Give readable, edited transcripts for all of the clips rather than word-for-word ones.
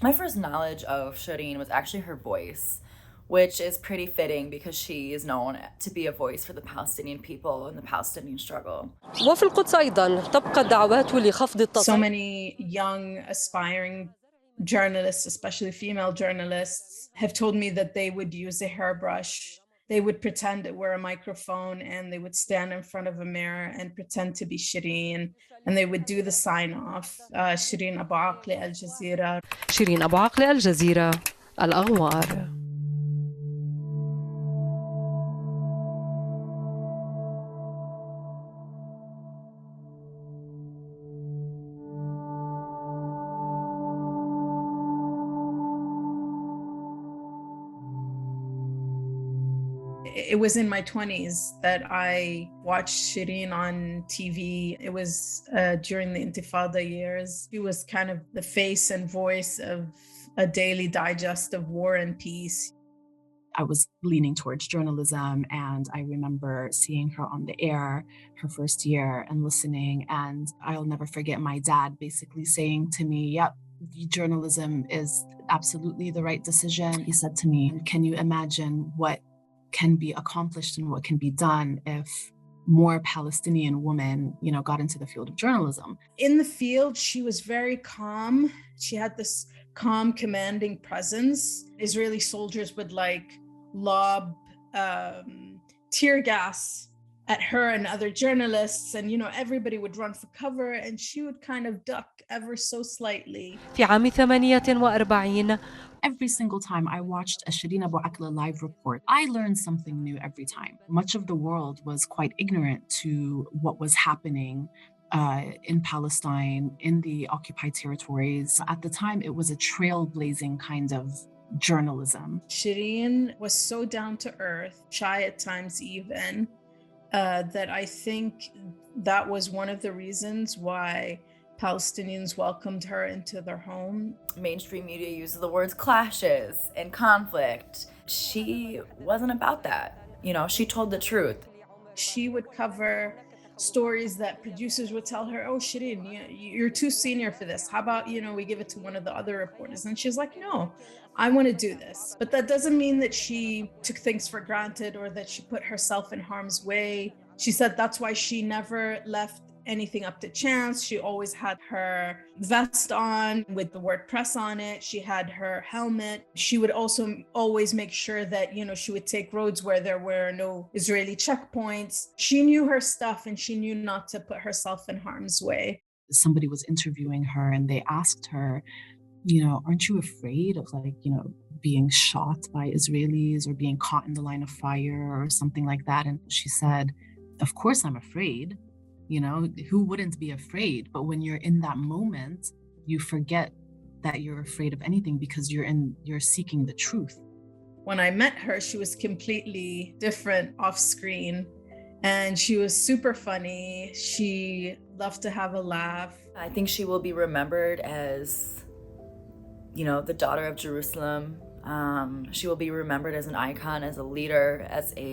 My first knowledge of Shireen was actually her voice, which is pretty fitting because she is known to be a voice for the Palestinian people and the Palestinian struggle. وفي القدس أيضاً تبقى الدعوات لخفض So التصعيد. many young aspiring journalists, especially female journalists, have told me that they would use a hairbrush. They would pretend it were a microphone and they would stand in front of a mirror and pretend to be Shireen, and they would do the sign off. Shireen Abu Akleh, Al Jazeera. شيرين أبو عقلة، الجزيرة، الأغوار. It was in my 20s that I watched Shireen on TV. It was during the Intifada years. She was kind of the face and voice of a daily digest of War and Peace. I was leaning towards journalism, and I remember seeing her on the air her first year and listening. And I'll never forget my dad basically saying to me, "Yep, journalism is absolutely the right decision." He said to me, "Can you imagine what can be accomplished and what can be done if more Palestinian women, got into the field of journalism?" In the field, she was very calm. She had this calm, commanding presence. Israeli soldiers would lob tear gas at her and other journalists, and everybody would run for cover, and she would kind of duck ever so slightly. في عام 48 Every single time I watched a Shireen Abu Akleh live report, I learned something new every time. Much of the world was quite ignorant to what was happening in Palestine, in the occupied territories. At the time, it was a trailblazing kind of journalism. Shireen was so down to earth, shy at times even, that I think that was one of the reasons why Palestinians welcomed her into their home. Mainstream media uses the words clashes and conflict. She wasn't about that. She told the truth. She would cover stories that producers would tell her, "Oh, Shireen, you're too senior for this. How about, we give it to one of the other reporters?" And she's like, "No, I want to do this." But that doesn't mean that she took things for granted or that she put herself in harm's way. She said that's why she never left anything up to chance. She always had her vest on with the word press on it. She had her helmet. She would also always make sure that, she would take roads where there were no Israeli checkpoints. She knew her stuff, and she knew not to put herself in harm's way. Somebody was interviewing her and they asked her, "Aren't you afraid of being shot by Israelis or being caught in the line of fire or something like that?" And she said, "Of course I'm afraid. Who wouldn't be afraid? But when you're in that moment, you forget that you're afraid of anything because you're seeking the truth." When I met her, she was completely different off screen, and she was super funny. She loved to have a laugh. I think she will be remembered as, the daughter of Jerusalem. She will be remembered as an icon, as a leader, as a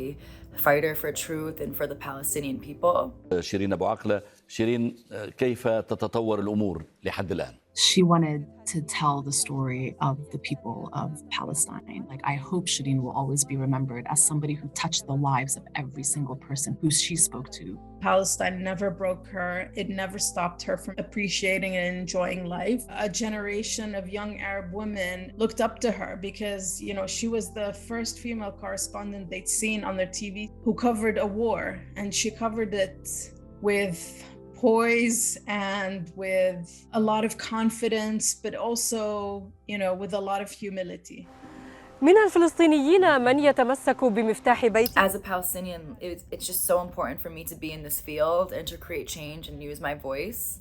fighter for truth and for the Palestinian people. شيرين أبو عقلة. شيرين، كيف تتطور الأمور لحد الآن؟ She wanted to tell the story of the people of Palestine. I hope Shireen will always be remembered as somebody who touched the lives of every single person who she spoke to. Palestine never broke her. It never stopped her from appreciating and enjoying life. A generation of young Arab women looked up to her because, she was the first female correspondent they'd seen on their TV who covered a war, and she covered it with poise and with a lot of confidence, but also, with a lot of humility. من الفلسطينيين من يتمسك بمفتاح بيت. As a Palestinian, it's just so important for me to be in this field and to create change and use my voice,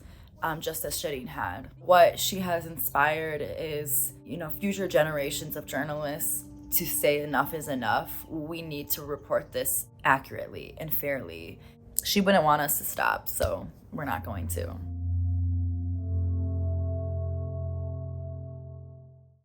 just as Shireen had. What she has inspired is, future generations of journalists to say enough is enough. We need to report this accurately and fairly. She wouldn't want us to stop, so we're not going to.